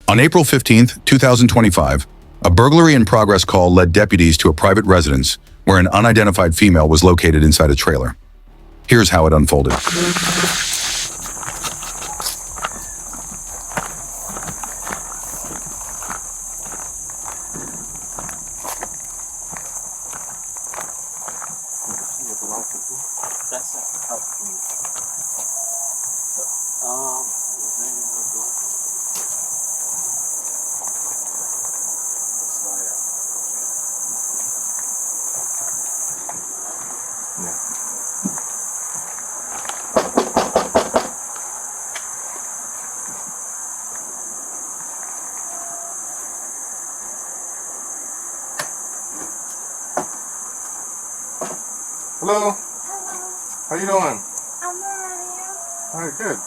On April 15, 2025, a burglary-in-progress call led deputies to a private residence where an unidentified female was located inside a trailer. Here's how it unfolded. Hello. Hello. How you doing? I'm already here. Alright, good.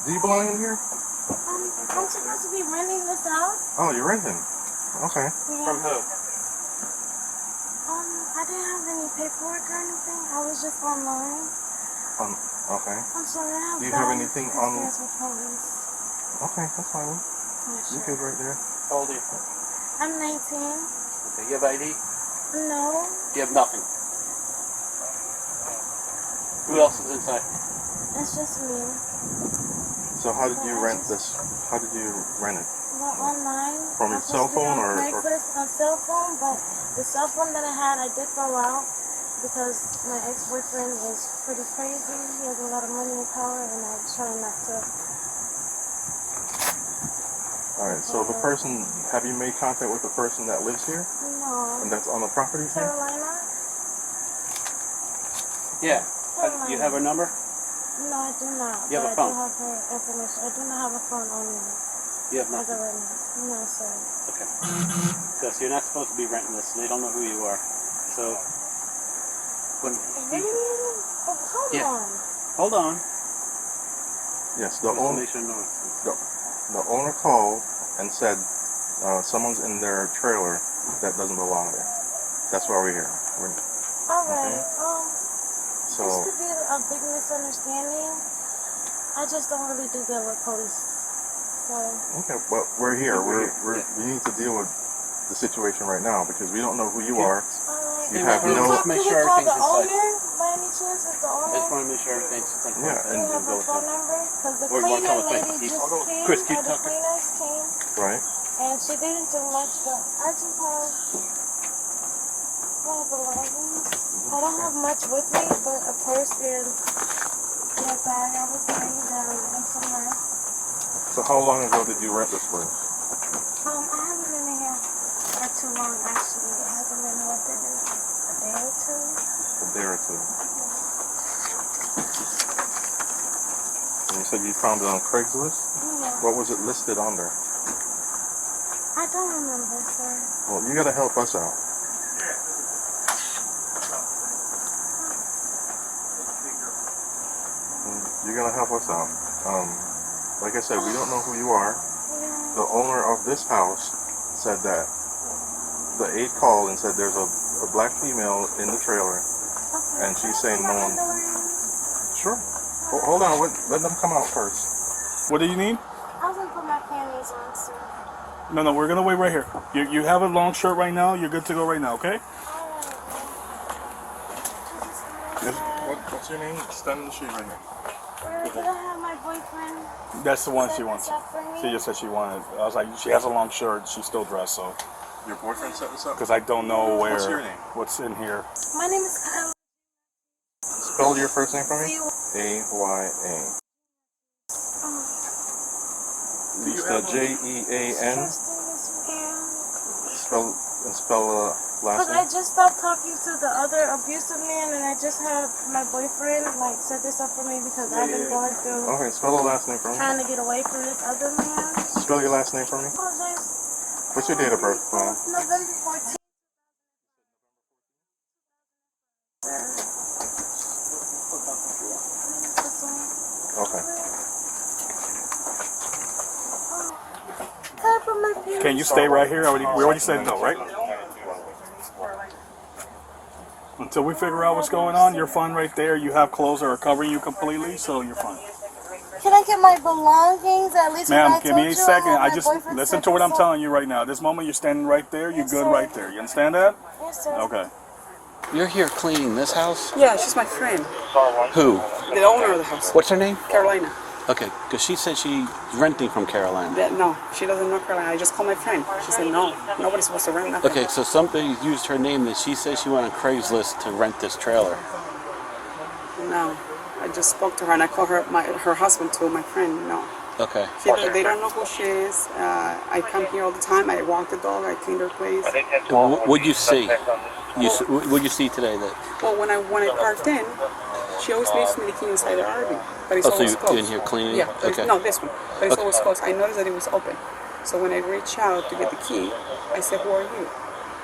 Do you belong in here? I'm supposed to be renting this out. Oh, you're renting. Okay. Yeah. From who? I didn't have any paperwork or anything. I was just online. Okay. I'm sorry, I have Do you have anything on? experience with police. Okay, that's fine. Yeah, You good right there. How old are you? I'm 19. Okay, you have ID? No. You have nothing. Who else is inside? It's just me. So how did you rent this? How did you rent it? Well, online. From your cell phone or? Craigslist on cell phone, but the cell phone that I had, I did throw out because my ex-boyfriend is pretty crazy. He has a lot of money and power, and I try not to. Alright, so the person, have you made contact with the person that lives here? No. And that's on the property here? Carolina? Yeah. Carolina. You have her number? No, I do not. You have a but phone? I do have her information. I do not have a phone on me. You have As nothing? of right now. No, sir. Okay. Because you're not supposed to be renting this. They don't know who you are. So, when Really? Oh, hold Yeah. on. hold on. Yes, the owner. The owner called and said someone's in their trailer that doesn't belong there. That's why we're here. Alright. So, This could be a big misunderstanding. I just don't really do good with police. So. okay, but we're here. We need to deal with the situation right now because we don't know who you are. Alright. You have no. Just make Could sure we call the everything's owner by any chance? Is the I owner? just want to make sure everything's inside. Yeah, Do you have her phone number? Because the Or you want to cleaner call the lady police? just came, Chris, keep or the talking. cleaners came, Right. and she didn't do much, but I just have my belongings. I don't have much with me, but a purse and my bag. I was laying down and somewhere. So how long ago did you rent this place? I haven't been in here for too long, actually. It hasn't been more than a day or two. A day or two. And you said you found it on Craigslist? Yeah. What was it listed on there? I don't remember, sir. Well, you gotta help us out. You gotta help us out. Like I said, we don't know who you are. Yeah. The owner of this house said that the aide called and said there's a black female in the trailer, Okay. and she's saying no one. Underwear. Sure. Hold on. Let them come out first. What do you need? I was gonna put my panties on, sir. No, we're gonna wait right here. You have a long shirt right now. You're good to go right now, okay? What's your name? Stand in the street right now. Did I have my boyfriend? That's the one set she wants. this up for me? She just said she wanted. I was like, she has a long shirt. She's still dressed, so. Your boyfriend set this up? Because I don't know where. What's your name? What's in here? My name is Kyle. Spell your first name for me. A-Y-A. You spell J-E-A-N. Spell last Because I name. just stopped talking to the other abusive man, and I just had my boyfriend set this up for me because I've been going through Okay, spell the last name for me. trying to get away from this other man. Spell your last name for me. What's your date of birth, ma'am? November 14th. Okay. Can you stay right here? We already said no, right? Until we figure out what's going on, you're fine right there. You have clothes that are covering you completely, so you're fine. Can I get my belongings at least? Ma'am, when I give me told a you second. my I just boyfriend listen said to what I'm this telling you right now. This moment you're standing right there. You're Yes, good sir. right there. You understand that? Yes, sir. Okay. You're here cleaning this house? Yeah, she's my friend. Who? The owner of the house. What's her name? Carolina. Okay, because she said she's renting from Carolina. No, she doesn't know Carolina. I just called my friend. She said, no, nobody's supposed to rent nothing. Okay, so somebody used her name that she said she went on Craigslist to rent this trailer. No, I just spoke to her and I called her her husband too, my friend. No. Okay. They don't know who she is. I come here all the time. I walk the dog. I clean her place. What'd you see? What'd you see today? That Well, when I parked in, she always leaves me the key inside the RV. But it's so always you're closed. in here cleaning? Yeah. but Okay. No, this one. But it's Okay. always closed. I noticed that it was open. So when I reached out to get the key, I said, who are you?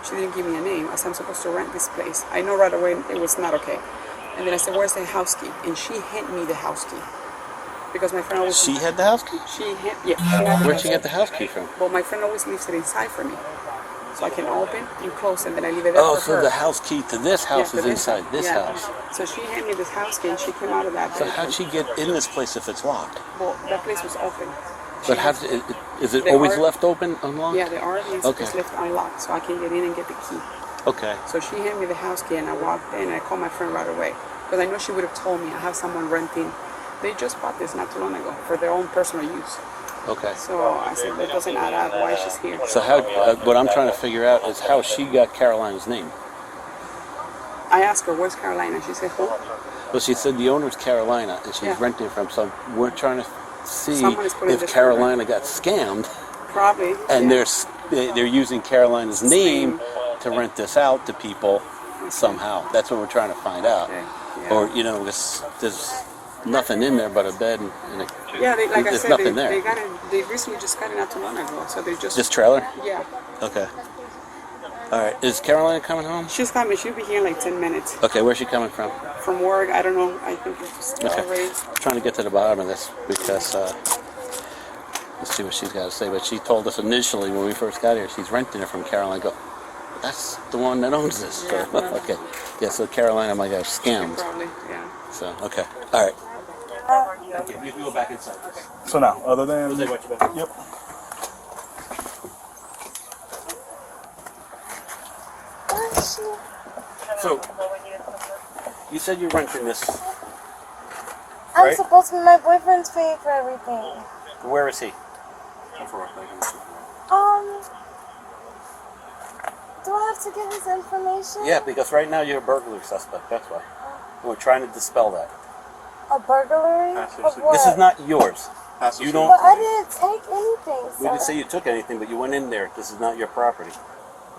She didn't give me a name. I said, I'm supposed to rent this place. I know right away it was not okay. And then I said, where's the house key? And she handed me the house key. Because my friend always... She had the house key? Where'd she get the house key from? Well, my friend always leaves it inside for me. So I can open and close and then I leave it there Oh, for so her. the house key to this house Yeah, is to inside this yeah. house. So she handed me this house key and she came out of that. So how'd she get in this place if it's locked? Well, that place was open. But is it The always R- left open, unlocked? Yeah, the RV is Okay. left unlocked so I can get in and get the key. Okay. So she handed me the house key and I walked in and I called my friend right away. Because I know she would have told me I have someone renting. They just bought this not too long ago for their own personal use. Okay. So I said, that doesn't add up why she's here. So how? What I'm trying to figure out is how she got Carolina's name. I asked her, where's Carolina? She said, who? Well, she said the owner's Carolina, and she's Yeah. renting from some. We're trying to see Someone is putting if this Carolina got scammed, Probably. and yeah. they're using Carolina's name to rent this out to people somehow. That's what we're trying to find out. Okay, yeah. Or there's nothing in there but a bed and a, Yeah, like I there's said, nothing they there. got it. They recently just got it not too long ago, so they're just. This trailer? Yeah, Okay. All right. Is Carolina coming home? she's coming. She'll be here in like 10 minutes Okay. Where's she coming from? from work. I don't know. I think it's just Okay. already. I'm trying to get to the bottom of this because let's see what she's got to say. But she told us initially when we first got here, she's renting it from Carolina. I go, that's the one that owns this. Yeah, So, no. okay. Yeah. So Carolina might have scammed. Probably, yeah. So okay. All right. Okay. You can go back inside. So now, other than... Say what you better. Yep. Where is she? So you said you're renting this. I'm Right. supposed to be, my boyfriend's paying for everything. Where is he? Do I have to give his information? Yeah, because right now you're a burglary suspect. That's why. We're trying to dispel that. A burglary? Passive Of security. what? This is not yours. Passive You don't- But I didn't take anything, We didn't sir. say you took anything, but you went in there. This is not your property.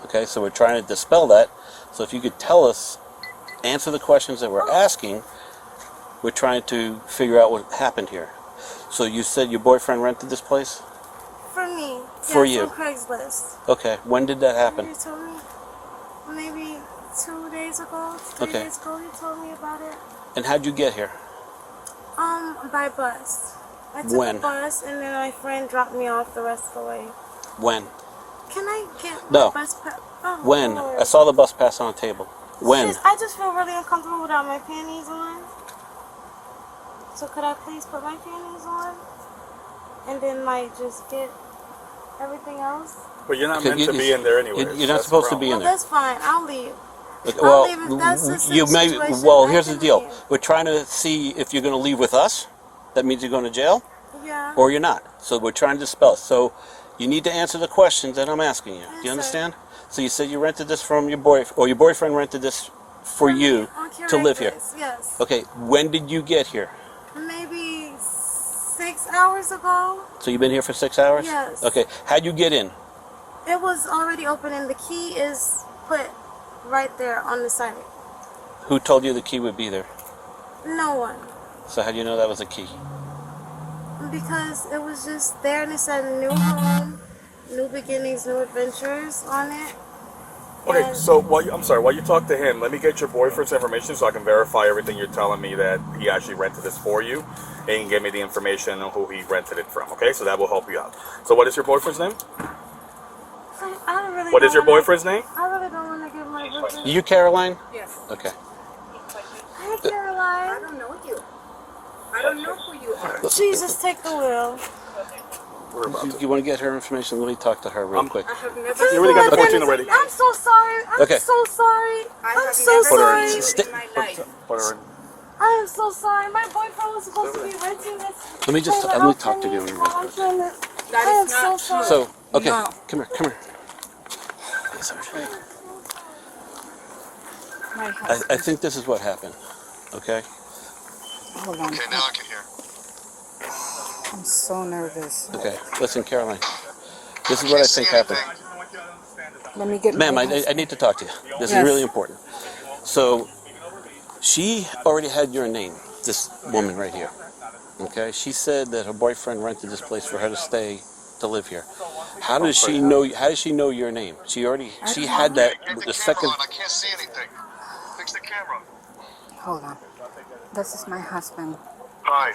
Okay, so we're trying to dispel that. So if you could tell us, answer the questions that we're asking, we're trying to figure out what happened here. So you said your boyfriend rented this place? For me. For yes, you. on Craigslist. Okay, when did that happen? He told me maybe 2 days ago, 3 Okay. days ago, he told me about it. And how'd you get here? By bus. I took When? a bus and then my friend dropped me off the rest of the way. When? Can I get No. my bus pass? Oh, When? Lord. I saw the bus pass on the table. When? I just feel really uncomfortable without my panties on. So could I please put my panties on? And then just get everything else? But you're not Okay, meant to be in there anyway. You're not supposed to be in Well, there. that's fine. I'll leave. Okay, I'll well, leave if that's the you may. situation. Well, I here's the can deal. leave. We're trying to see if you're going to leave with us. That means you're going to jail, Yeah. or you're not. So we're trying to dispel. So you need to answer the questions that I'm asking you. Do Yes, you sir. understand? So you said you rented this from your boyfriend, or your boyfriend rented this for you On to live here. Craigslist, yes. Okay. When did you get here? Maybe 6 hours ago. So you've been here for 6 hours? Yes. Okay. How'd you get in? It was already open and the key is put right there on the side. Who told you the key would be there? No one. So how do you know that was a key? Because it was just there and it said new home, new beginnings, new adventures on it. Okay, And- so while you talk to him, let me get your boyfriend's information so I can verify everything you're telling me that he actually rented this for you, and you can give me the information on who he rented it from. Okay, so that will help you out. So what is your boyfriend's name? I don't really What is your don't wanna- boyfriend's name? I really don't want to give my boyfriend. You, Caroline? Yes. Okay. Hi, Caroline. don't know you. I don't know who you are. Jesus, take the wheel. You want to get her information? Let me talk to her real quick. I have never Please You already put got the my 14 panties- already. I'm so sorry. I'm Okay. so sorry. I I'm have so never sorry. seen Sti- in my life. Put her in. I am so sorry. My boyfriend was supposed to be renting this. Let me just trailer let me out talk for to me you real while I'm quick. trying to- That I am is not so sorry. So, okay, No. come here. Yes, sir. My husband. I think this is what happened. Okay. Hold on. Okay, now I can hear. I'm so nervous. Okay. Listen, Caroline. This is what I think happened. Let me get Ma'am, my I husband. need to talk to you. This Yes. is really important. So, she already had your name, this woman right here. Okay? She said that her boyfriend rented this place for her to stay, to live here. How does she know? How does she know your name? She had that the second. I can't see anything. Fix the camera. Hold on. This is my husband. Hi.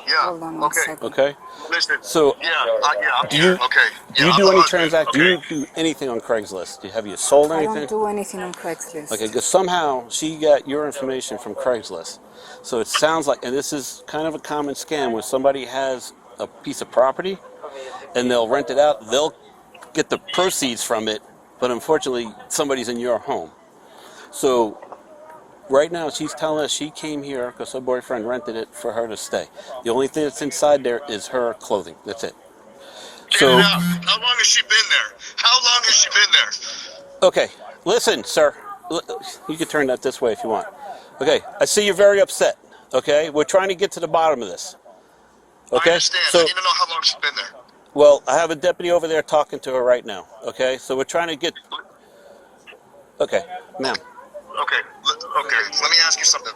Yeah. Hold on one second. Okay. Listen. So, I'm do here. you Okay. do you do any transaction? Do you do anything on Craigslist? Have you sold I anything? don't do anything on Craigslist. Okay, because somehow she got your information from Craigslist. So it sounds like, and this is kind of a common scam, when somebody has a piece of property and they'll rent it out, they'll get the proceeds from it, but unfortunately somebody's in your home. So right now she's telling us she came here because her boyfriend rented it for her to stay. The only thing that's inside there is her clothing. That's it. So, How long has she been there? How long has she been there? okay, listen, sir. You can turn that this way if you want. Okay, I see you're very upset. Okay, we're trying to get to the bottom of this. Okay, I understand. so I need to know how long she's been there. well, I have a deputy over there talking to her right now. Okay, so we're trying to get. Okay, ma'am. Okay. Let me ask you something.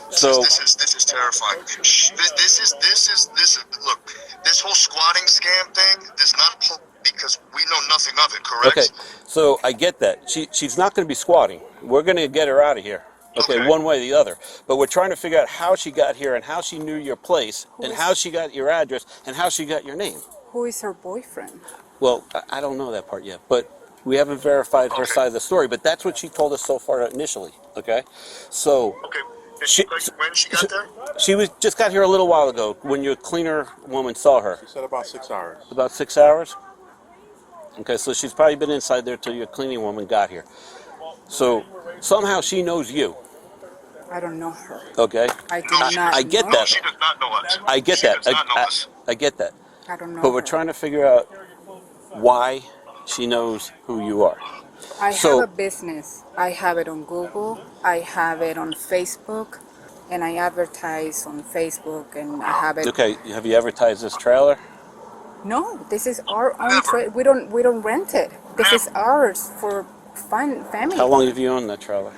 So- This is terrifying. This is. Look, this whole squatting scam thing does not hold because we know nothing of it. Correct? Okay, so I get that. She's not going to be squatting. We're going to get her out of here. Okay, Okay. one way or the other. But we're trying to figure out how she got here and how she knew your place and how she got your address and how she got your name. Who is her boyfriend? Well, I don't know that part yet, but we haven't verified her Okay. side of the story. But that's what she told us so far initially. Okay, so Okay. She- When she got there? she was just got here a little while ago when your cleaner woman saw her. She said about 6 hours. About 6 hours. Okay, so she's probably been inside there till your cleaning woman got here. So somehow she knows you. I don't know her. Okay, I do No, not she I get know that. her. She does not know us. I get She that. does not know us. I get that. I don't know But we're her. trying to figure out why she knows who you are. I so- have a business. I have it on Google. I have it on Facebook. And I advertise on Facebook and I have it. Okay, have you advertised this trailer? No, this is our own Never. trade. We don't rent it. This is ours for fun, family. How long have you owned that trailer?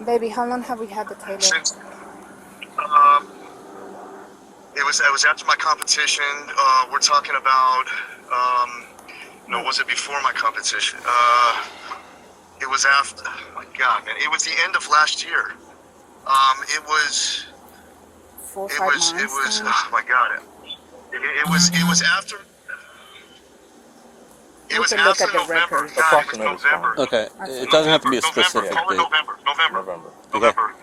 Baby, how long have we had the trailer? Since it was after my competition. We're talking about no, was it before my competition? It was after. Oh my God, man! It was the end of last year. It was. 4 or It 5 was. months. It was. now? Oh my God! It was after. It We was can look after at the November. records. God, it was Approximately. November. Okay, it doesn't have to be a November. specific Call it date. November. Okay. November.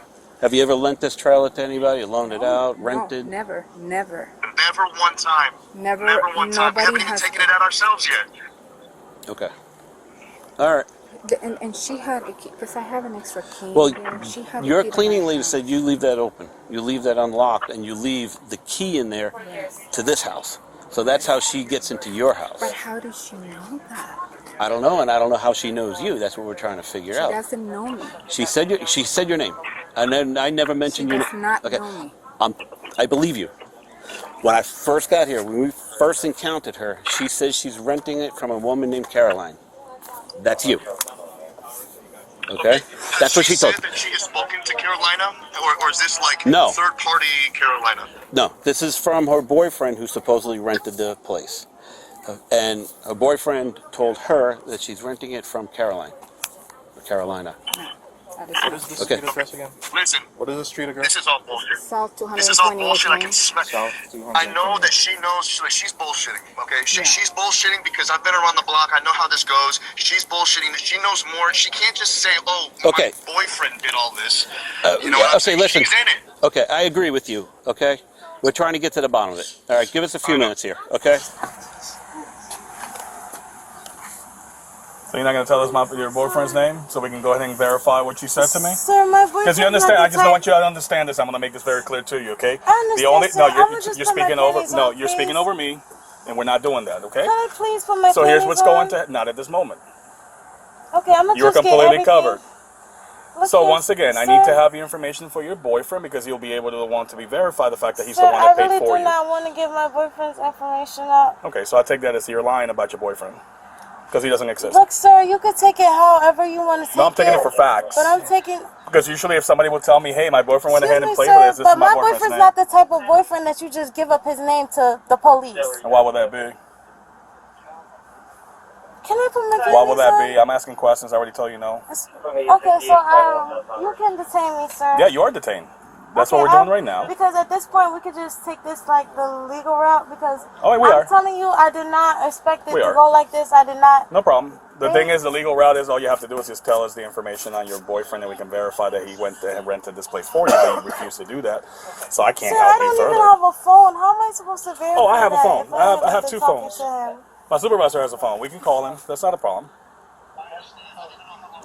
Have you ever lent this trailer to anybody? Loaned it out? No, Rented? never. Never one time. Never. Never one time. We Nobody haven't even has. taken it out ourselves yet. Okay. All right. And she had a key, because I have an extra key. Well, there. She had a your key to cleaning my lady house. said you leave that open. You leave that unlocked, and you leave the key in there to this house. So that's how she gets into your house. But how does she know that? I don't know, and I don't know how she knows you. That's what we're trying to figure She out. doesn't know me. She said your name, and then I never She mentioned your does name. not Okay, know me. I believe you. When I first got here, when we first encountered her, she says she's renting it from a woman named Caroline. That's you. Okay, that's what she told. said that she has spoken to Carolina, or is this like No. third party Carolina? No, this is from her boyfriend who supposedly rented the place. And her boyfriend told her that she's renting it from Caroline. Or Carolina. That What is is the Okay. street address again? Listen, What is the street address? this is all bullshit. South This is all 228 bullshit. I Lane. can smell. South 200. I know that she knows she's bullshitting. Okay, Yeah. she's bullshitting because I've been around the block. I know how this goes. She's bullshitting. She knows more. She can't just say, "Oh, Okay. my boyfriend did all this." You know Yeah, what I'm okay, saying? listen. She's in it. Okay, I agree with you. Okay, We're trying to get to the bottom of it. All right, give us a few minutes here, okay? So you're not going to tell us your boyfriend's name so we can go ahead and verify what you said to me? Sir, my boyfriend. Because you understand, I just don't want you to understand this. I'm going to make this very clear to you, okay? I understand, sir. You're speaking over. No, you're speaking over me, and we're not doing that, okay? Can I please put my So here's panties what's on? going to. Not at this moment. Okay, I'm gonna You're just get completely everything. covered. Look So here, once again, I sir. need to have your information for your boyfriend because he'll be able to want to be verified the fact that he's Sir, the one that I paid really for do you. not want to give my boyfriend's information out. Okay, so I take that as you're lying about your boyfriend because he doesn't exist. Look, sir, you could take it however you want to take it. No, I'm taking it for facts. But I'm taking. Because usually if somebody would tell me, hey, my boyfriend went ahead and Excuse played me, with sir, this is but my my boyfriend's boyfriend's name. not the type of boyfriend that you just give up his name to the police. And why would that be? Can I put my panties Why would that on? be? I'm asking questions. I already told you no. Okay, so you can detain me, sir. Yeah, you are detained. That's Okay, what we're doing right now. Because at this point, we could just take this like the legal route. Because Oh, we I'm are. telling you, I did not expect it We to are. go like this. I did not. No problem. The thing is, the legal route is all you have to do is just tell us the information on your boyfriend, and we can verify that he went and rented this place for you. But you refuse to do that, so I can't Sir, I help you don't further. even have a phone. How am I supposed to verify Oh, I have a that phone. if I have haven't been two talking phones. to him? My supervisor has a phone. We can call him. That's not a problem.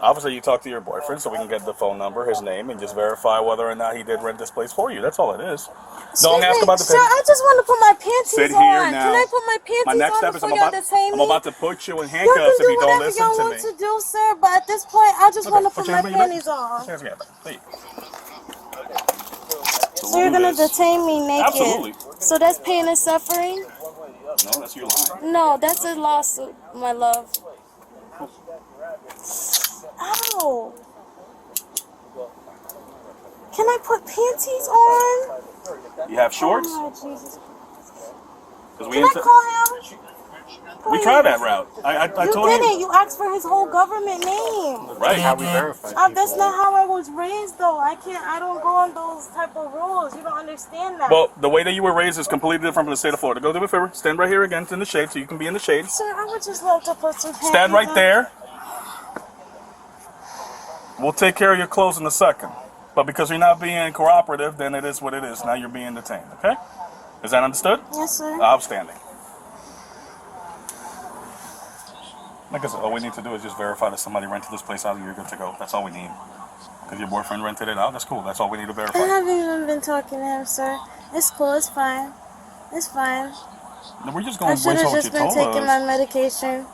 Obviously, you talk to your boyfriend so we can get the phone number, his name, and just verify whether or not he did rent this place for you. That's all it is. Don't ask about the Sir, I just want to put my panties Sit on. here now. Can I put my panties My next on step is before y'all detain me? I'm about to put you in Y'all can handcuffs if do you don't whatever listen y'all to want me. to do, sir. But at this point, I just want to put your my hands behind panties your on. back. Put your hands behind your back. There you go. So you're gonna detain me naked? Absolutely. So that's pain and suffering? No, that's your line. No, that's a lawsuit, my love. Ow! Can I put panties on? You have shorts? Oh my Jesus! Because Can I call him? we tried that route. I You told didn't. you. You asked for his whole government name. Right. How we verify. That's not how I was raised, though. I don't go on those type of rules. You don't understand that. Well, the way that you were raised is completely different from the state of Florida. Go do me a favor. Stand right here again in the shade so you can be in the shade. Sir, I would just love to put some panties Stand right on. there. We'll take care of your clothes in a second. But because you're not being cooperative, then it is what it is. Now you're being detained, okay? Is that understood? Yes, sir. Outstanding. Like I said, all we need to do is just verify that somebody rented this place out and you're good to go. That's all we need. Because your boyfriend rented it out, that's cool. That's all we need to I verify. haven't even been talking to him, sir. It's cool. It's fine. It's fine. No, we're just I going should based have on what just you been told taking us. my medication.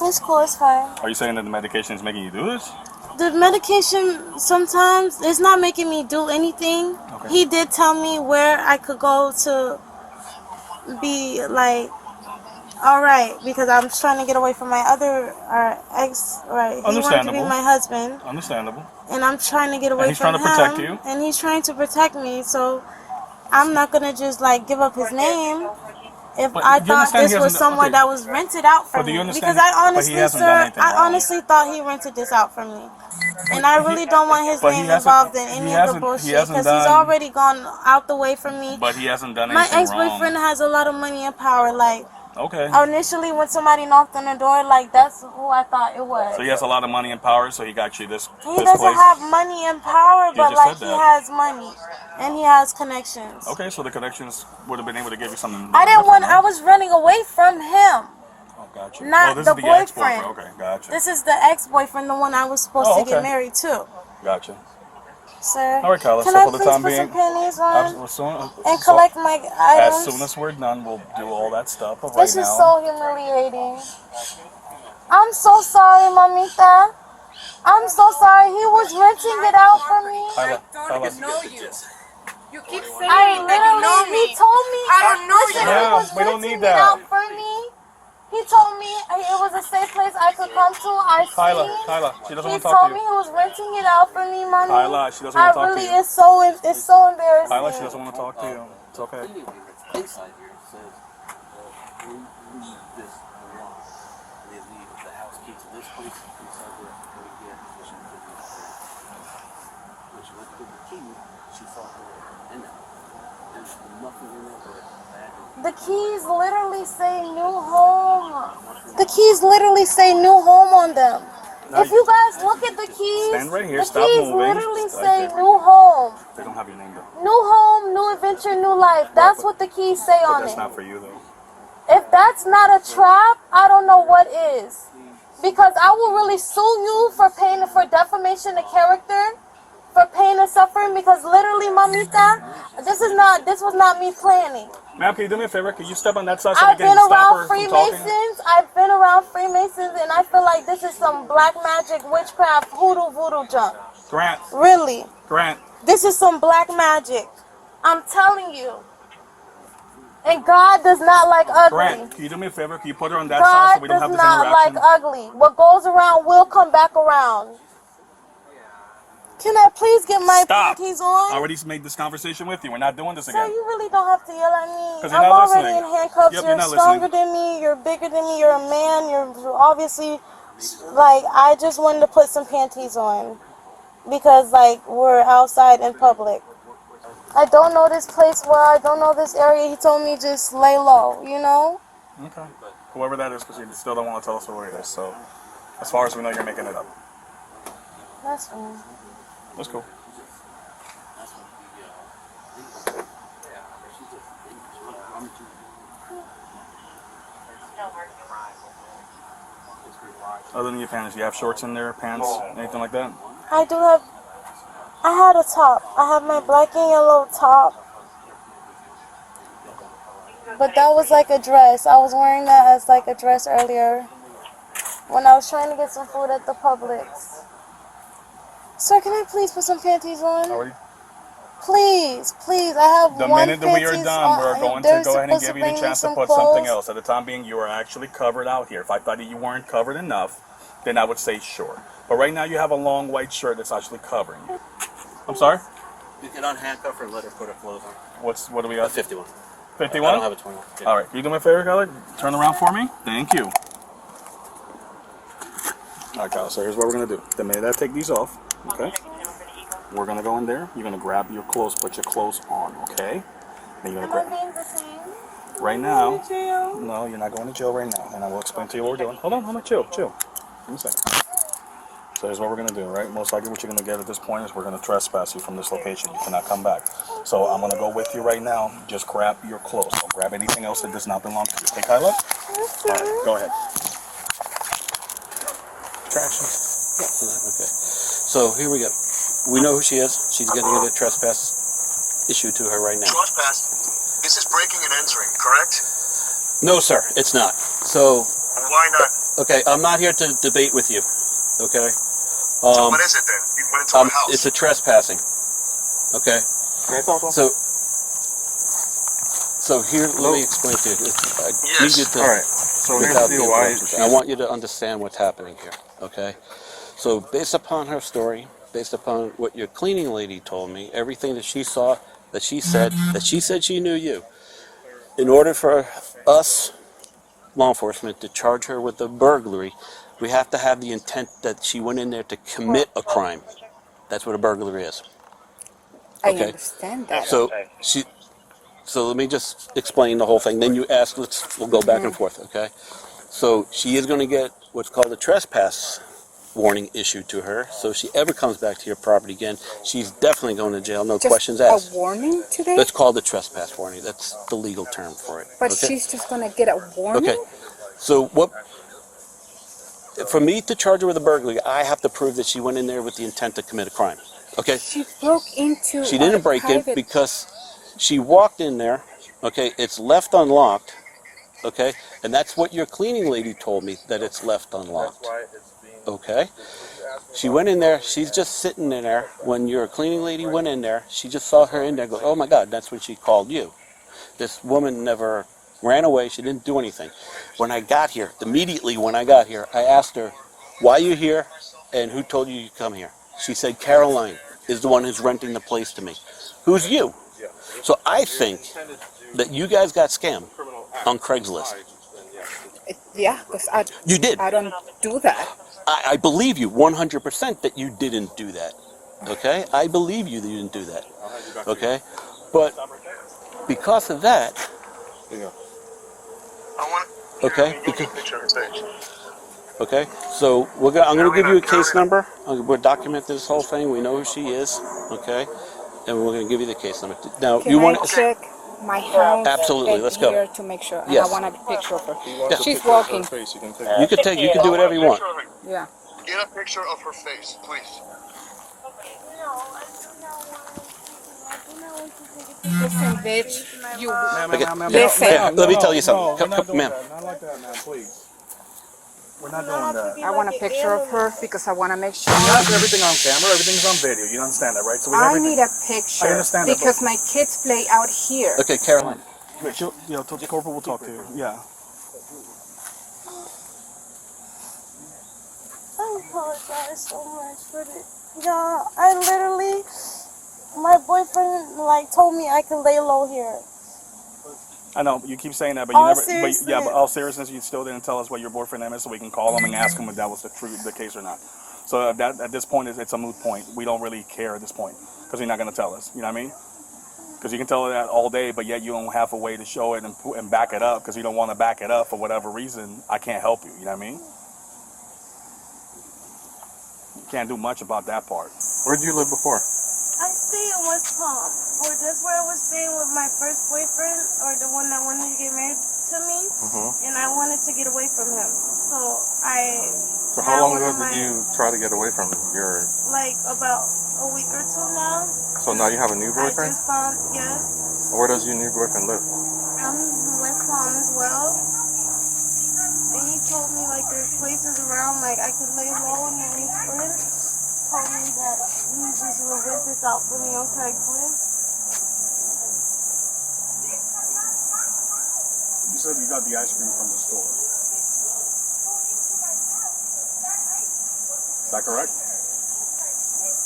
It's cool. It's fine. Are you saying that the medication is making you do this? The medication sometimes it's not making me do anything. Okay. He did tell me where I could go to be like all right because I'm trying to get away from my other ex. Right, he wanted to be Understandable. my husband, Understandable. and I'm trying to get away And he's from trying to him. protect you. And he's trying to protect me. So I'm not gonna just like give up his name. If But I you thought understand this he was hasn't- someone okay. that was rented out for But do me, you understand because I he- but he honestly, hasn't done sir, anything I wrong. honestly thought he rented this out for me, and I really don't want his But he name hasn't- involved in he any of the hasn't- he bullshit hasn't because he's done- already gone out the way from me. But he hasn't done My anything ex-boyfriend wrong. has a lot of money and power. Like Okay. initially, when somebody knocked on the door, like that's who I thought it was. So he has a lot of money and power, so he got you this He this doesn't place. have money and power, but just like said he that. has money and he has connections. Okay, so the connections would have been able to give you something. I didn't want. different, I right? was running away from him. Oh, gotcha. not this the is the ex-boyfriend. boyfriend. Okay, gotcha. This is the ex-boyfriend, the one I was supposed to get okay. married to. Gotcha. Sir, All right, Kyla. can So I for the please time put some being, panties on as soon, and collect my items? as soon as we're done, we'll do all that stuff. But right This is now, so humiliating. I'm so sorry, Mamita. I'm so sorry. He was renting it out for me. Kyla, You keep saying I literally, he told me. I don't know listen, you. he Yeah, was we don't renting need it that. out for me. He told me it was a safe place I could come to. I Kyla, seen. Kyla, she doesn't He want to talk told to me you. he was renting it out for me, mommy. Kyla, she doesn't want to talk to really, you. it's so embarrassing. Kyla, she doesn't want to talk to you. It's okay. Inside here it says, leave this alone. And they leave the house key to this place inside there. Right here, which she put in there. When she went to the key, she saw her in it. There's nothing in there but a bag. The keys literally say new home. The keys literally say new home on them. Now If you guys look at the keys, stand right here. the Stop keys moving. literally Right say there. new home. They don't have your name though. New home, new adventure, new life. That's what the keys say But on that's it. not for you though. If that's not a trap, I don't know what is. Because I will really sue you for defamation of character, for pain and suffering, because literally, mamita, this was not me planning. Ma'am, can you do me a favor? Can you step on that side so I've we can been stop around her from talking? Freemasons. I've been around Freemasons, and I feel like this is some black magic, witchcraft, hoodoo, voodoo junk. Grant. Really. Grant. This is some black magic. I'm telling you. And God does not like ugly. Grant, can you do me a favor? Can you put her on that side so God we don't have does this not like interaction? ugly. What goes around will come back around. Can I please get my Stop. panties on? I already made this conversation with you. We're not doing this Sir, again. you really don't have to yell at me. 'Cause you're I'm not already listening. in handcuffs. Yep, you're you're not stronger listening. than me. You're bigger than me. You're a man. You're obviously, like, I just wanted to put some panties on. Because, like, we're outside in public. I don't know this place well. I don't know this area. He told me just lay low, you know? Okay. Whoever that is, because you still don't want to tell us who it is. So, as far as we know, you're making it up. That's fine. That's cool. Other than your pants, do you have shorts in there, pants, anything like that? I do have, I had a top. I have my black and yellow top. But that was like a dress. I was wearing that as like a dress earlier when I was trying to get some food at the Publix. Sir, can I please put some panties on? Already? Please, please. I have The one minute that we are panties done, on. we're going to They're go ahead and supposed give you bring the me chance to some put something clothes. else. At the time being, you are actually covered out here. If I thought that you weren't covered enough, then I would say sure. But right now, you have a long white shirt that's actually covering you. I'm sorry? You can unhandcuff her and let her put her clothes on. What do we got? 51. 51? I don't have a 21. Yeah. All right. Can you do me a favor, Kyler? Turn around for me. Thank you. All right, Kyler. So here's what we're going to do. The minute I take these off, okay? We're going to go in there. You're going to grab your clothes, put your clothes on, okay? Then you're going to grab... Right now... No, you're not going to jail right now. And I will explain to you what we're doing. Hold on. Chill. Give me a second. So here's what we're going to do, right? Most likely what you're going to get at this point is we're going to trespass you from this location. You cannot come back. So I'm going to go with you right now. Just grab your clothes. Don't grab anything else that does not belong to you. Okay, Kyla? All right, go ahead. Tractions? Yeah. Okay. So here we go. We know who she is. She's getting a trespass issued to her right now. Trespass. This is breaking and entering, correct? No, sir, it's not. So, Why not? okay, I'm not here to debate with you. Okay? So what is it then? You went into a house. It's a trespassing. Okay? So here, let me explain to you. I need you to, All right. So here's without the the deal. Why interruptions. I want you to understand what's happening here. Okay? So based upon her story, based upon what your cleaning lady told me, everything that she saw, that she said she knew you. In order for us, law enforcement, to charge her with a burglary, we have to have the intent that she went in there to commit a crime. That's what a burglary is. I Okay. understand that. So let me just explain the whole thing. Then you ask, we'll go back and forth, okay? So she is going to get what's called a trespass warning issued to her. So if she ever comes back to your property again, she's definitely going to jail, no Just questions asked. a warning today? That's called a trespass warning. That's the legal term for it. But okay? she's just going to get a warning? Okay. So for me to charge her with a burglary, I have to prove that she went in there with the intent to commit a crime. Okay? She broke into She didn't break in because she walked in there, okay, it's left unlocked, okay, and that's what your cleaning lady told me, that it's left unlocked, okay. She went in there, she's just sitting in there. When your cleaning lady went in there, she just saw her in there, goes, oh my God, that's when she called you. This woman never ran away, she didn't do anything. When I got here, immediately when I got here, I asked her, why are you here and who told you to come here? She said, Caroline is the one who's renting the place to me. Who's you? So I think that you guys got scammed on Craigslist. Yeah, because You did. I don't do that. I believe you 100% that you didn't do that. Okay? I believe you that you didn't do that. Okay? But because of that, I want okay? to get a picture of her face. Okay, so I'm going to give you a case number. We'll document this whole thing. We know who she is. Okay, and we're going to give you the case number. Now, Can you I want to check my house? Absolutely, and let's go. here to make sure. And Yes. I want a picture of her. Yeah. She's walking. You can do whatever you want. Yeah. Get a picture of her face, please. Listen, bitch. You. Okay. Listen. Yeah, let me tell you something. Ma'am. Not like that, man. Please. We're not doing that. I want a picture of her because I want to make sure. You have everything on camera. Everything's on video. You understand that, right? So we have I everything. need a picture. I understand that, because my kids play out here. Okay, Caroline. Wait, Corporal will talk to you. Yeah. I apologize so much for this. Y'all, I literally, my boyfriend like told me I could lay low here. I know you keep saying that, but you All never. seriousness. But all seriousness, you still didn't tell us what your boyfriend name is, so we can call him and ask him if that was the case or not. So at this point, it's a moot point. We don't really care at this point because you're not going to tell us. You know what I mean? Because you can tell that all day, but yet you don't have a way to show it and back it up because you don't want to back it up for whatever reason. I can't help you. You know what I mean? Can't do much about that part. Where did you live before? I stay in West Palm, or that's where I was staying with my first boyfriend, or the one that wanted to get married to me, and I wanted to get away from him. So So how long ago did you try to get away from your... like about a week or two now. So now you have a new I boyfriend? just found, yes. Where does your new boyfriend live? I'm in West Palm as well. And he told me like there's places around like I could lay low, and then his friend told me that he just will rent this out for me on Craigslist. You said you got the ice cream from the store. Is that correct?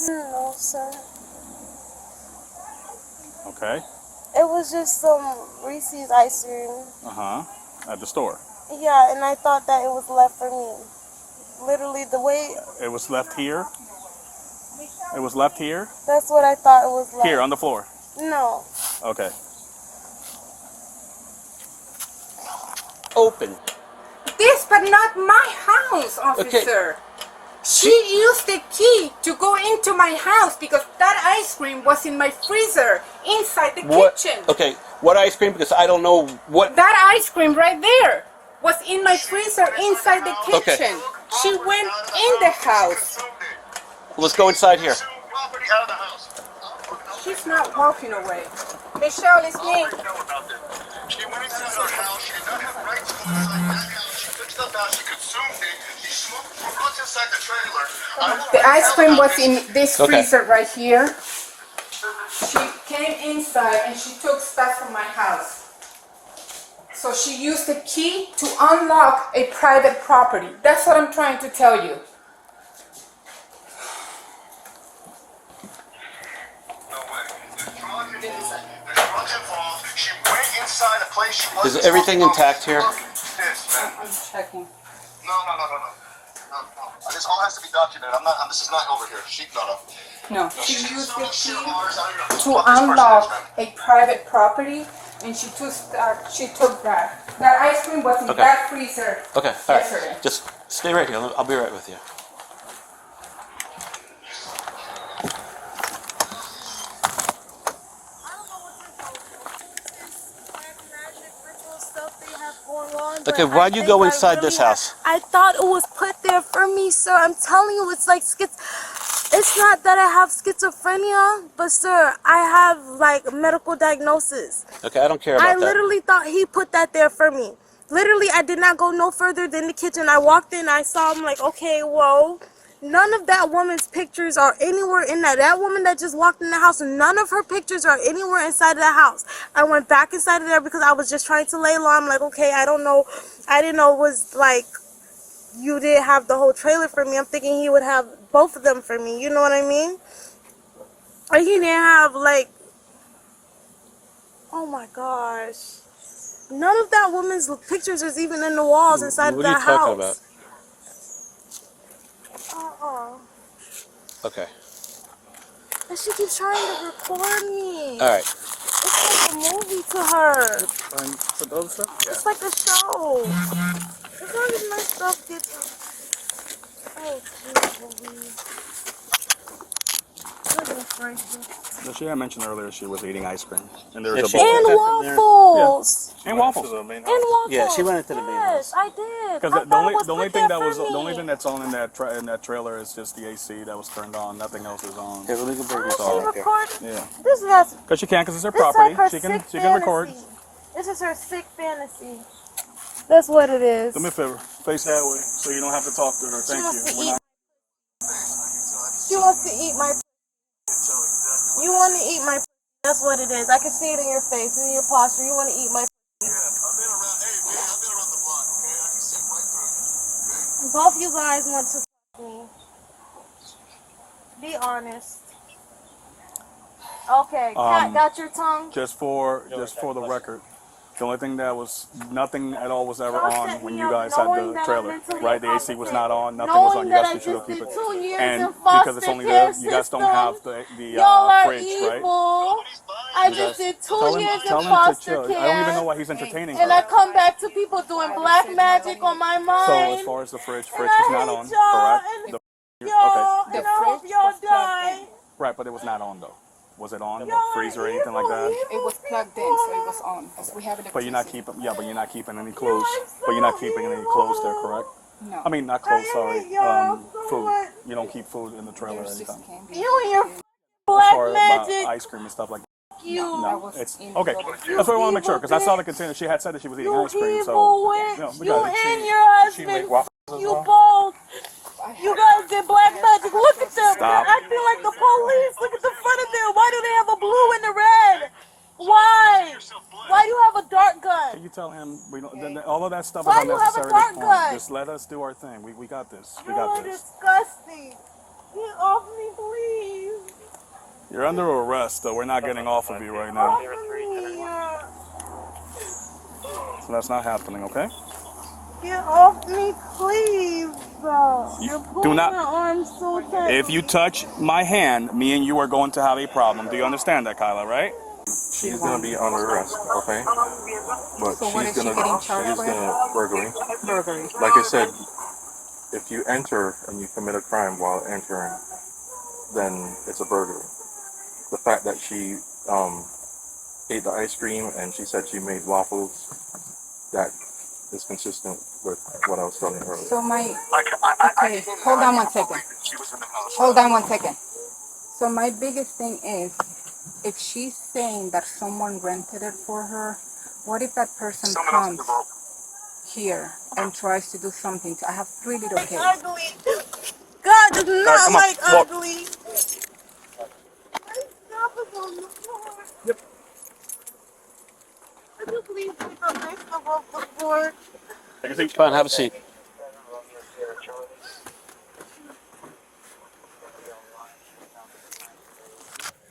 No, sir. Okay. It was just some Reese's ice cream. At the store. Yeah, and I thought that it was left for me. Literally, the way... It was left here. It was left here. That's what I thought it was left. Here on the floor. No. Okay. Open. This, but not my house, officer. She used the key to go into my house because that ice cream was in my freezer inside the kitchen. Okay, what ice cream? Because I don't know what... That ice cream right there was in my freezer inside the kitchen. Okay. She went in the house. Let's go inside here. Property out of the house. She's not walking away. Michelle, it's me. She went inside her house. She did not have rights to go inside that house. She took stuff out. She consumed it. She smoked what's inside the trailer. The ice cream was in this freezer right here. She came inside and she took stuff from my house. So she used the key to unlock a private property. That's what I'm trying to tell you. No way. There's drugs involved. She went inside a place she wasn't. Is everything intact here? This, man. I'm checking. No. This all has to be documented. This is not over here. No, she used the key to unlock a private property, and she took that. That ice cream was in that freezer. Okay, all yesterday. right. Just stay right here. I'll be right with you. Okay, why'd you go inside this house? I thought it was put there for me, sir. I'm telling you, it's like it's not that I have schizophrenia, but sir, I have like medical diagnosis. Okay, I don't care about I that. literally thought he put that there for me. Literally, I did not go no further than the kitchen. I walked in, I saw him like, okay, whoa. None of that woman's pictures are anywhere in that. That woman that just walked in the house, none of her pictures are anywhere inside of the house. I went back inside of there because I was just trying to lay low. I'm like, okay, I don't know. I didn't know it was like, you didn't have the whole trailer for me. I'm thinking he would have both of them for me. You know what I mean? Or he didn't have like, oh my gosh. None of that woman's pictures is even in the walls inside of that house. What are you talking about? Okay. And she keeps trying to record me. All right. It's like a movie to her. For those stuff? It's like a show. It's always my stuff gets Goodness gracious. So she had mentioned earlier she was eating ice cream, and Yeah, there's she- a bowl. And From there. waffles. And waffles. And waffles. Yeah, she went into the main Yes, house. I did. Because I the thought it only was the only prepared thing that for was the me. only thing that's on in that trailer is just the AC that was turned on. Nothing else is on. Okay, well, we can bring Why this is all she right there. recording? Yeah. This has Because she can, because it's her this property. is like her She sick can record. fantasy. This is her sick fantasy. That's what it is. Do me a favor, face that way, so you don't have to talk to her. She Thank wants you. to We're eat. not- She wants to eat my. You want to eat my. That's what it is. I can see it in your face, in your posture. You want to eat my. Both you guys want to me. Be honest. Okay, Cat got your tongue. Just for the record, the only thing that was nothing at all was ever on when you guys had the trailer, right? The AC was not on, nothing was on. You guys could still keep it, and because it's only there, you guys don't have the fridge, right? I just did 2 years in Tell him to foster chill. care. I don't even know why he's entertaining And I her. come back to people doing black magic on my mind. So as far as the fridge is not on, correct? Y'all, Okay, and I hope y'all die. right, but it was not on though. Was it on? Freezer or anything like that? It was plugged in, so it was on. We have it. But you're not keeping, but you're not keeping any clothes. But you're not keeping any clothes there, correct? No. I mean, not clothes. Sorry, food. You don't keep food in the trailer There's just anytime. candy. You and your As black far about magic. ice cream and stuff like that. You. No, it's in okay. the rubber. That's what I want to make sure because I saw the container. She had said that she was eating You ice cream. evil So witch. we You got it. and your husband. You both. You guys did black magic. Look at them. Stop. They're acting like the police. Look at the front of them. Why do they have a blue and a red? Why? Why do you have a dark gun? Can you tell him we don't? All of that stuff Why is do you have a unnecessary at this dark point. gun? Just let us do our thing. We got this. We You're got this. disgusting. Get off me, please. You're under arrest, though. We're not getting off of you right now. Off me. So that's not happening, okay? Get off me, please. You You're do pulling not- my arm so tight. If you touch my hand, me and you are going to have a problem. Do you understand that, Kyla, right? She's gonna be under arrest, okay? But So what she's is she getting charged with? gonna burglary. Burglary. Like I said, if you enter and you commit a crime while entering, then it's a burglary. The fact that she ate the ice cream and she said she made waffles, that is consistent with what I was telling you earlier. So okay, hold on 1 second. Hold on 1 second. So my biggest thing is, if she's saying that someone rented it for her, what if that person comes here and tries to do something? I have 3 little kids. Ugly. God does not come on, like walk. ugly. Stop us on the floor. Yep. Could you please pick up my stuff off the floor? Take a seat. Fine, have a seat.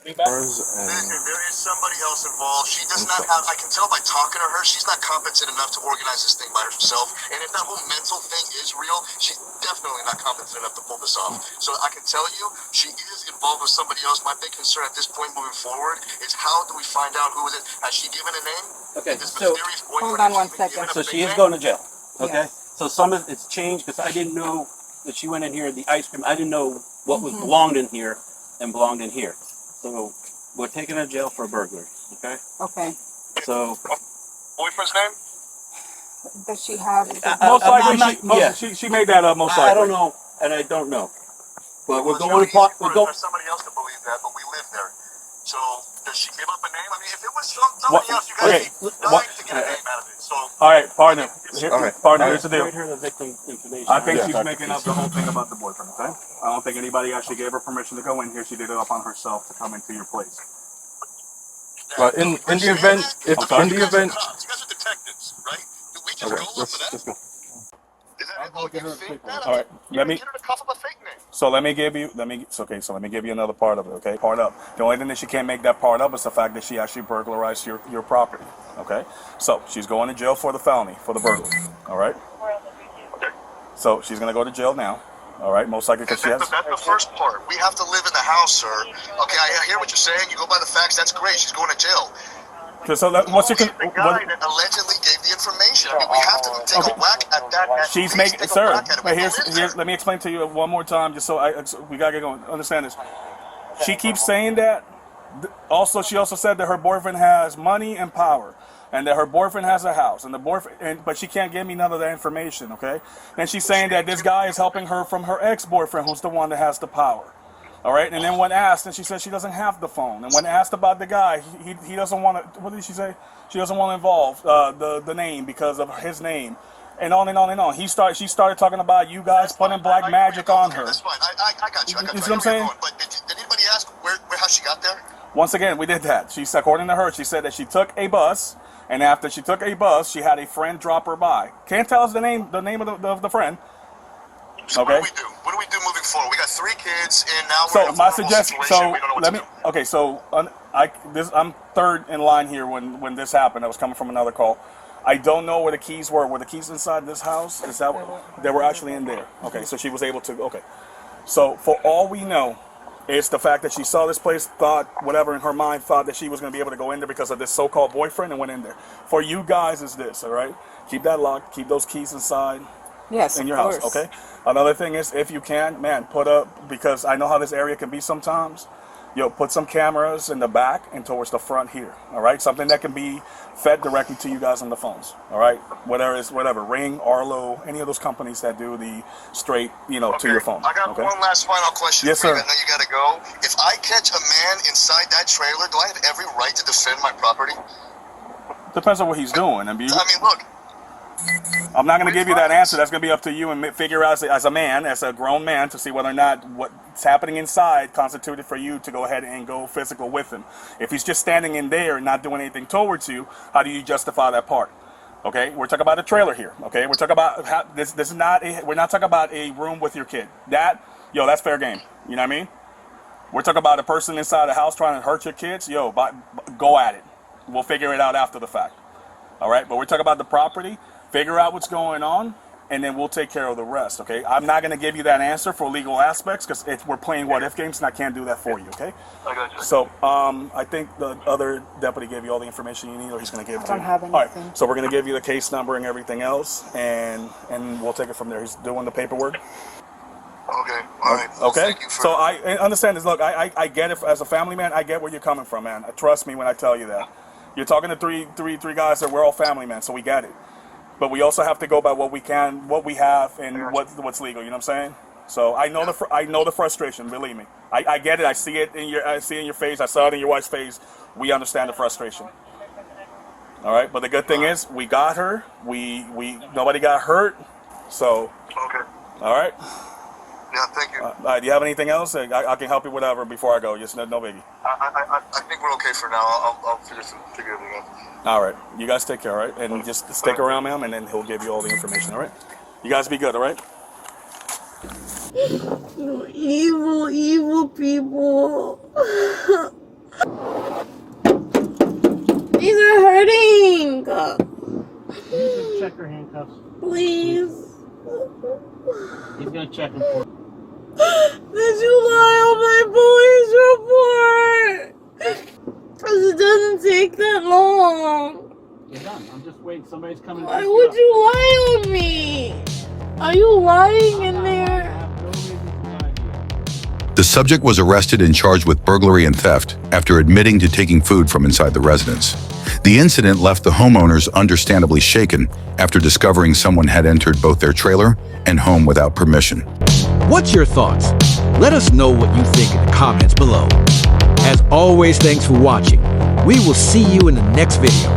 And There is somebody else involved. She does not have, I can tell by talking to her, she's not competent enough to organize this thing by herself. And if that whole mental thing is real, she's definitely not competent enough to pull this off. So I can tell you, she is involved with somebody else. My big concern at this point moving forward is how do we find out who is it? Has she given a name? Okay, This so mysterious boyfriend, hold on has she 1 been second. given a so big she is name? going to jail. Okay. Yes. So some of it's changed because I didn't know that she went in here. The ice cream. I didn't know what was belonged in here and belonged in here. So we're taking her to jail for a burglary. Okay. Okay. So Boyfriend's name? Does she have? Most likely, yeah. she made that up. Most likely. I don't know, and I don't know. But we're Well, going it's to really park. easy We're for going. somebody else to believe that, but we live there. So does she give up a name? I mean, if it was somebody else, you guys would be dying to get a name out of it. So All right, partner. Okay. Partner, here's the deal. Read her the victim information. I think Yeah. she's making up the whole thing about the boyfriend, okay? I don't think anybody actually gave her permission to go in here. She did it up on herself to come into your place. But in the event, if sorry? in the event, you guys are detectives, right? Do we just okay, go up for that? let's go. Is that it? Oh, you think that? All right, let me. Get her to cuff up a fake name. So let me give you. So let me give you another part of it. Okay, part up. The only thing that she can't make that part up is the fact that she actually burglarized your property. Okay, so she's going to jail for the felony, for the burglary. All right. So she's gonna go to jail now. All right, most likely because she has. That's the first part. We have to live in the house, sir. Okay, I hear what you're saying. You go by the facts. That's great. She's going to jail. What's your... The guy that allegedly gave the information. I mean, we have to take a whack at that. She's making... Sir, but here's, let me explain to you one more time, just so we got to get going. Understand this. She keeps saying that. Also, she also said that her boyfriend has money and power, and that her boyfriend has a house, and the boyfriend, but she can't give me none of that information, okay? And she's saying that this guy is helping her from her ex-boyfriend, who's the one that has the power, all right? And then when asked, and she said she doesn't have the phone, and when asked about the guy, he doesn't want to, what did she say? She doesn't want to involve the name because of his name, and on and on and on. She started talking about you guys putting black magic on her. That's fine. I got you. You see what I'm saying? But did anybody ask how she got there? Once again, we did that. According to her, she said that she took a bus, and after she took a bus, she had a friend drop her by. Can't tell us the name of the friend. So okay. What do we do? What do we do moving forward? We got 3 kids, and now we're So in a my vulnerable suggestion. situation. So We don't know what let to me. do. Okay. So I'm third in line here when this happened. I was coming from another call. I don't know where the keys were. Were the keys inside this house? Is that they were actually in there? Okay. So she was able to. Okay. So for all we know, it's the fact that she saw this place, thought whatever in her mind, thought that she was going to be able to go in there because of this so-called boyfriend, and went in there. For you guys, is this, all right? Keep that locked. Keep those keys inside. Yes, in your of house, course. okay? Another thing is, if you can, man, put up, because I know how this area can be sometimes, put some cameras in the back and towards the front here, all right? Something that can be fed directly to you guys on the phones, all right? Whatever, Ring, Arlo, any of those companies that do the straight, to your phone. I got okay? one last final question. Yes, for you. sir. I know you got to go. If I catch a man inside that trailer, do I have every right to defend my property? Depends on what he's doing. I mean, look. I'm not going to give you that answer. That's going to be up to you and figure out as a man, as a grown man, to see whether or not what's happening inside constituted for you to go ahead and go physical with him. If he's just standing in there and not doing anything towards you, how do you justify that part? Okay, we're talking about a trailer here. Okay, we're talking about this is not we're not talking about a room with your kid. That's fair game. You know what I mean? We're talking about a person inside a house trying to hurt your kids. Go at it. We'll figure it out after the fact. All right, but we're talking about the property. Figure out what's going on, and then we'll take care of the rest, okay? I'm not going to give you that answer for legal aspects because we're playing what-if games, and I can't do that for you, okay? I got you. So I think the other deputy gave you all the information you need, or he's going to give it to you. I don't have All anything. right, so we're going to give you the case number and everything else, and we'll take it from there. He's doing the paperwork. Okay, all right. Okay, Thank you for so I understand this. Look, I get it. As a family man, I get where you're coming from, man. Trust me when I tell you that. You're talking to three guys that we're all family, man, so we get it. But we also have to go by what we can, what we have, and what's legal. You know what I'm saying? So I know the frustration. Believe me, I get it. I see it in your face. I saw it in your wife's face. We understand the frustration. All right, but the good thing is we got her. We nobody got hurt. So Okay. all right. Yeah, thank you. Do you have anything else? I can help you with whatever before I go. Just no biggie. I think we're okay for now. I'll figure everything out. All right. You guys take care, all right? And just stick around, ma'am, and then he'll give you all the information, all right? You guys be good, all right? You evil, evil people. These are hurting. Just check her handcuffs. Please. He's gonna check them for you. Did you lie on my police report? Because it doesn't take that long. You're done. I'm just waiting. Somebody's coming. Why would you lie on me? Are you lying in there? I have no reason to lie to you. The subject was arrested and charged with burglary and theft after admitting to taking food from inside the residence. The incident left the homeowners understandably shaken after discovering someone had entered both their trailer and home without permission. What's your thoughts? Let us know what you think in the comments below. As always, thanks for watching. We will see you in the next video.